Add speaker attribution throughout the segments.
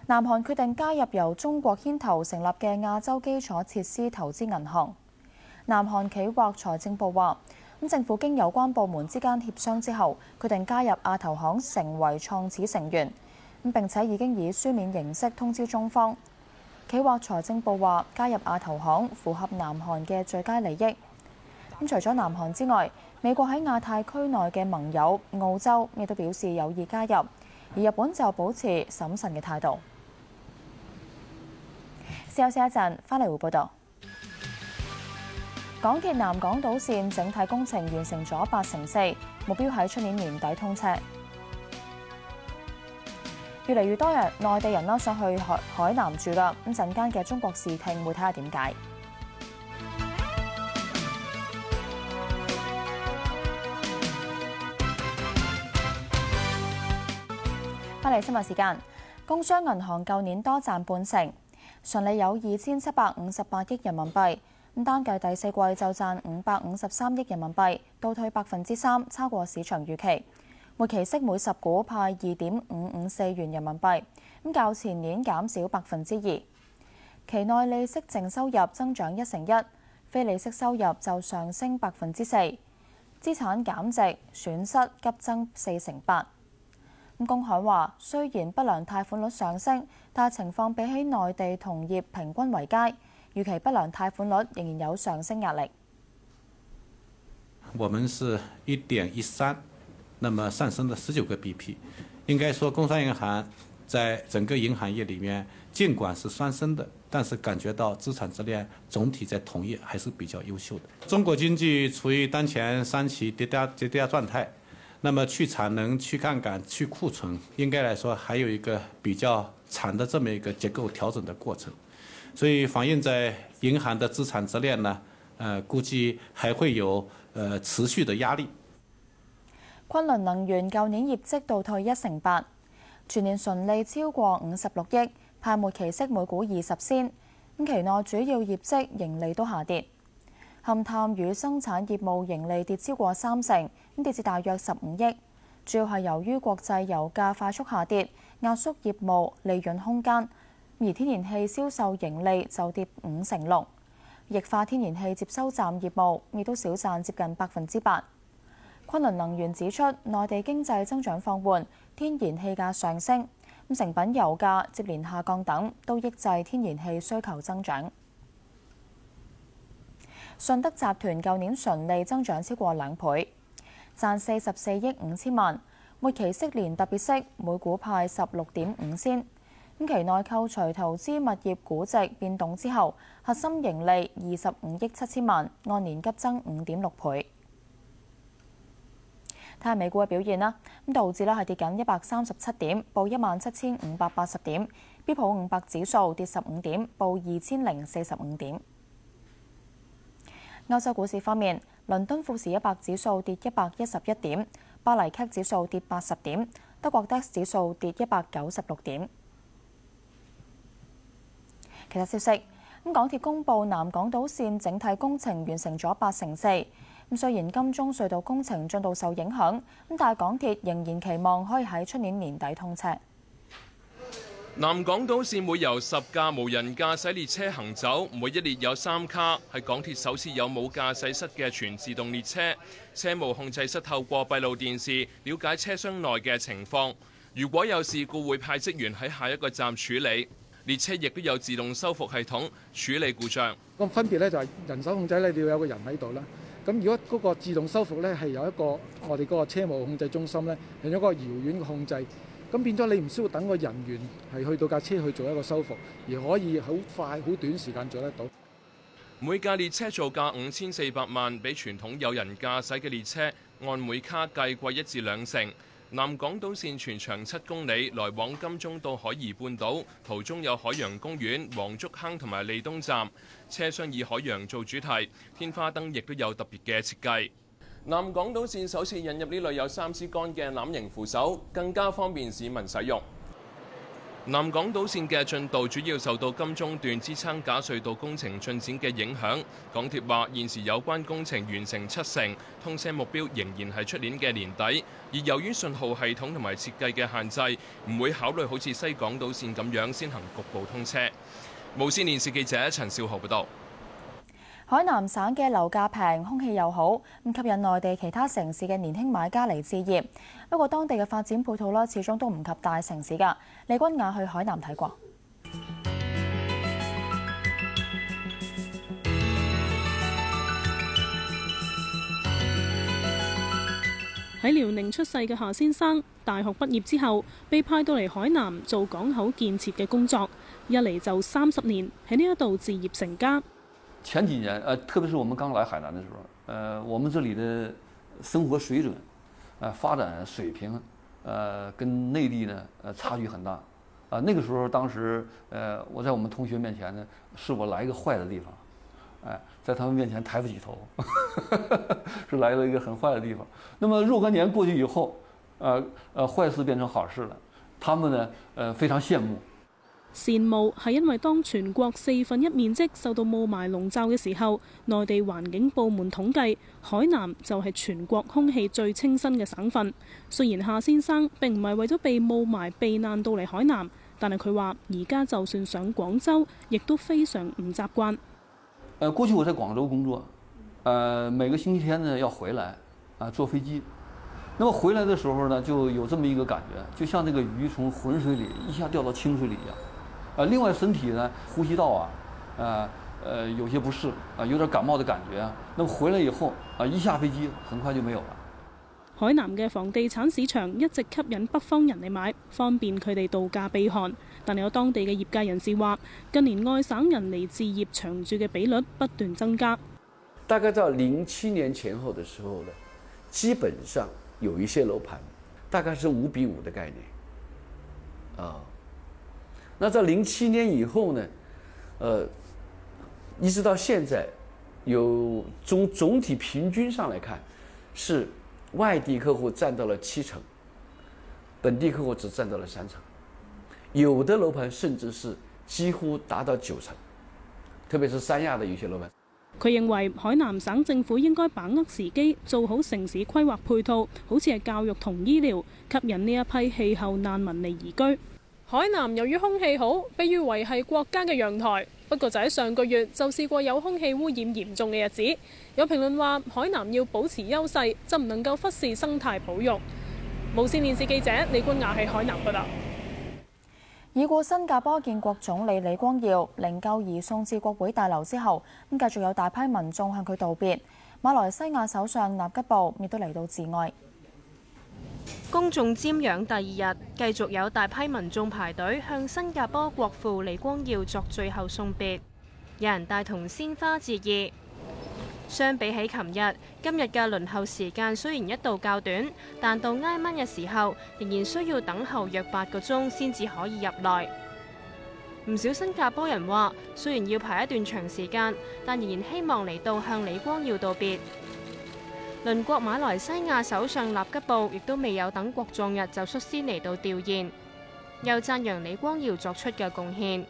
Speaker 1: 南韓決定加入由中國牽頭成立嘅亞洲基礎設施投資銀行。南韓企劃財政部話，政府經有關部門之間協商之後，決定加入亞投行成為創始成員，並且已經以書面形式通知中方。企劃財政部話，加入亞投行符合南韓嘅最佳利益。除咗南韓之外，美國喺亞太區內嘅盟友澳洲亦都表示有意加入，而日本就保持審慎嘅態度。休息一陣，返嚟會報道。港鐵南港島線整體工程完成咗84%，目標喺出年年底通車。越嚟越多內地人想去海南住㗎，咁陣間嘅中國視聽會睇下點解。返嚟新聞時間，工商銀行舊年多賺半成，純利有2758億人民幣。咁單計第四季就賺553億人民幣，倒退3%，超過市場預期。末期息每10股派2.554元人民幣，咁較前年減少2%。期內利息淨收入增長1%，非利息收入就上升4%，資產減值損失急增48%。工行話，雖然不良貸款率上升，但情況比起內地同業平均為佳，預期不良貸款率仍然有上升壓力。
Speaker 2: 我們是1.13，那麼上升了19個 BP。應該說，工商銀行在整個銀行業裡面，儘管是雙升的，但是感覺到資產質量總體在同業還是比較優秀的。中國經濟處於當前3期跌價狀態。那麼去產能、去槓桿、去庫存，應該來說還有一個比較長的這麼一個結構調整的過程，所以反映在銀行的資產質量呢，估計還會有持續的壓力。
Speaker 1: 昆侖能源舊年業績倒退1%，全年純利超過56億，派末期息每股20仙。咁期內主要業績盈利都下跌。勘探與生產業務盈利跌超過30%，跌至大約15億，主要係由於國際油價快速下跌，壓縮業務利潤空間。而天然氣銷售盈利就跌56%，液化天然氣接收站業務亦都少賺接近8%。昆侖能源指出，內地經濟增長放緩，天然氣價上升，成品油價接連下降等，都抑制天然氣需求增長。信德集團舊年純利增長超過2倍，賺44億5千萬，末期息連特別息每股派16.5仙。期內扣除投資物業估值變動之後，核心盈利25億7千萬，按年急增5.6倍。睇下美股嘅表現啦，道指係跌緊137點，報17580點；標普500指數跌15點，報2045點。歐洲股市方面，倫敦富時100指數跌111點，巴黎 CAC 指數跌80點，德國 DAX 指數跌196點。其他消息，港鐵公布南港島線整體工程完成咗84%。雖然金鐘隧道工程進度受影響，但係港鐵仍然期望可以喺出年年底通車。
Speaker 3: 南港島線會由10架無人駕駛列車行走，每一列有3卡，係港鐵首次有冇駕駛室嘅全自動列車。車務控制室透過閉路電視了解車廂內嘅情況，如果有事故會派職員喺下一個站處理。列車亦都有自動修復系統處理故障。
Speaker 4: 個分別咧就係人手控制咧，你要有個人喺度啦。咁如果嗰個自動修復咧係有一個我哋嗰個車務控制中心咧，用一個遙遠嘅控制。咁變咗你唔需要等個人員係去到架車去做一個修復，而可以好快好短時間做得到。
Speaker 3: 每架列車造價5400萬，比傳統有人駕駛嘅列車按每卡計貴1至2成。南港島線全長7公里，來往金鐘到海怡半島，途中有海洋公園、黃竹坑同埋利東站。車廂以海洋做主題，天花燈亦都有特別嘅設計。南港島線首次引入呢類有3支桿嘅欖形扶手，更加方便市民使用。南港島線嘅進度主要受到金鐘段支撐架隧道工程進展嘅影響。港鐵話現時有關工程完成70%，通車目標仍然係出年嘅年底。而由於信號系統同埋設計嘅限制，唔會考慮好似西港島線咁樣先行局部通車。無線電視記者陳少豪報道。
Speaker 1: 海南省嘅樓價平，空氣又好，咁吸引內地其他城市嘅年輕買家嚟置業。不過當地嘅發展配套啦，始終都唔及大城市㗎。李君雅去海南睇過。
Speaker 5: 喺遼寧出世嘅夏先生，大學畢業之後被派到嚟海南做港口建設嘅工作，一嚟就30年，喺呢一度置業成家。
Speaker 6: 前幾年，特別是我們剛來海南的時候，我們這裡的生活水準，發展水平，跟內地呢，差距很大。那個時候，當時，我在我們同學面前呢，是我來一個壞的地方，在他們面前抬不起頭，是來了一個很壞的地方。那麼若干年過去以後，壞事變成好事了，他們呢，非常羨慕。
Speaker 5: 羨慕係因為當全國1/4面積受到霧霾籠罩嘅時候，內地環境部門統計，海南就係全國空氣最清新嘅省份。雖然夏先生並唔係為咗避霧霾避難到嚟海南，但係佢話而家就算上廣州，亦都非常唔習慣。
Speaker 6: 過去我在廣州工作，每個星期天呢要回來，坐飛機。那麼回來的時候呢，就有這麼一個感覺，就像這個魚從渾水裡一下掉到清水裡一樣。另外身體呢，呼吸道有些不適，有點感冒的感覺。那麼回來以後，一下飛機很快就沒有了。
Speaker 5: 海南嘅房地產市場一直吸引北方人嚟買，方便佢哋度假避寒。但有當地嘅業界人士話，近年外省人嚟置業長住嘅比率不斷增加。
Speaker 7: 大概到07年前後的時候呢，基本上有一些樓盤大概是5:5的概念，那在07年以後呢，一直到現在，有總體平均上來看，是外地客戶佔到了70%，本地客戶只佔到了30%，有的樓盤甚至是幾乎達到90%，特別是三亞的有些樓盤。
Speaker 5: 佢認為海南省政府應該把握時機，做好城市規劃配套，好似係教育同醫療，吸引呢一批氣候難民嚟移居。海南由於空氣好，被譽為係國家嘅陽台。不過就喺上個月就試過有空氣污染嚴重嘅日子。有評論話海南要保持優勢，就唔能夠忽視生態保育。無線電視記者李君雅喺海南報道。
Speaker 1: 已故新加坡建國總理李光耀靈柩移送至國會大樓之後，繼續有大批民眾向佢道別。馬來西亞首相納吉布亦都嚟到致哀。
Speaker 8: 公眾瞻仰第二日，繼續有大批民眾排隊向新加坡國父李光耀作最後送別，有人帶同鮮花致意。相比起琴日，今日嘅輪候時間雖然一度較短，但到挨晚嘅時候，仍然需要等候約8個鐘先至可以入內。唔少新加坡人話，雖然要排一段長時間，但仍然希望嚟到向李光耀道別。鄰國馬來西亞首相納吉布亦都未有等國葬日就率先嚟到弔唁，又讚揚李光耀作出嘅貢獻。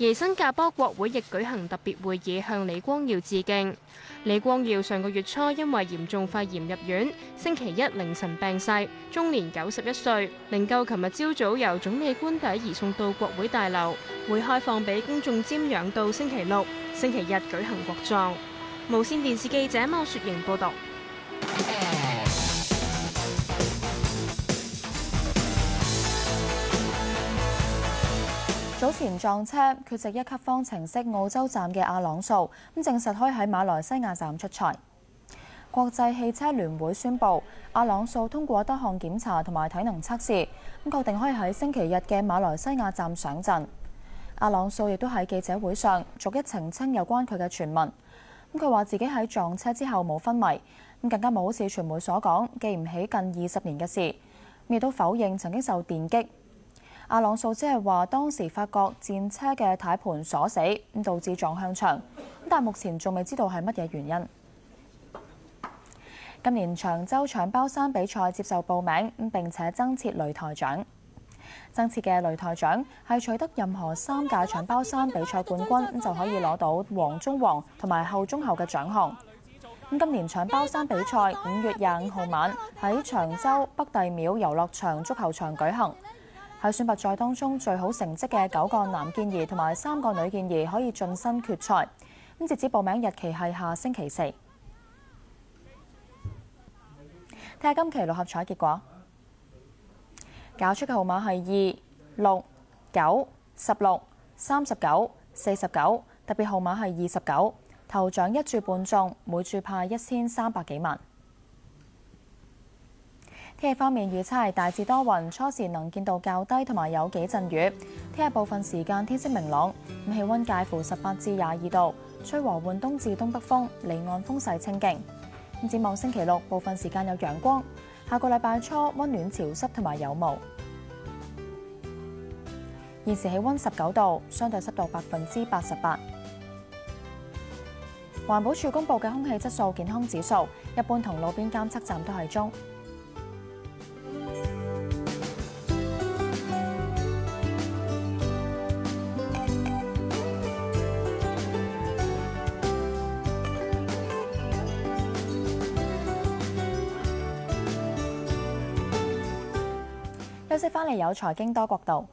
Speaker 8: 而新加坡國會亦舉行特別會議向李光耀致敬。李光耀上個月初因為嚴重肺炎入院，星期一凌晨病逝，終年91歲。靈柩琴日朝早由總理官邸移送到國會大樓，會開放俾公眾瞻仰到星期六、星期日舉行國葬。無線電視記者貓雪瑩報導。
Speaker 1: 早前撞車缺席1級方程式澳洲站嘅阿朗素，證實可以喺馬來西亞站出賽。國際汽車聯會宣布，阿朗素通過多項檢查同埋體能測試，確定可以喺星期日嘅馬來西亞站上陣。阿朗素亦都喺記者會上逐一澄清有關佢嘅傳聞。佢話自己喺撞車之後冇昏迷，更加冇好似傳媒所講記唔起近20年嘅事，亦都否認曾經受電擊。阿朗素只係話當時發覺戰車嘅軚盤鎖死，導致撞向牆，但目前仲未知道係乜嘢原因。今年長洲搶包山比賽接受報名，並且增設擂台獎。增設嘅擂台獎係取得任何3屆搶包山比賽冠軍就可以攞到黃中黃同埋後中後嘅獎項。今年搶包山比賽5月25號晚喺長洲北帝廟遊樂場足球場舉行。喺選拔賽當中最好成績嘅9個男健兒同埋3個女健兒可以晉身決賽。截止報名日期係下星期4。睇下今期六合彩結果，攪出嘅號碼係2、6、9、16、39、49，特別號碼係29。頭獎1注半中，每注派1300幾萬。天氣方面預測係大致多雲，初時能見度較低，同埋有幾陣雨。聽日部分時間天色明朗，氣溫介乎18至22度，吹和緩東至東北風，離岸風勢清勁。展望星期六部分時間有陽光，下個禮拜初溫暖潮濕同埋有霧。現時氣溫19度，相對濕度88%。環保署公布嘅空氣質素健康指數，一般同路邊監測站都係中。休息返嚟有財經多角度。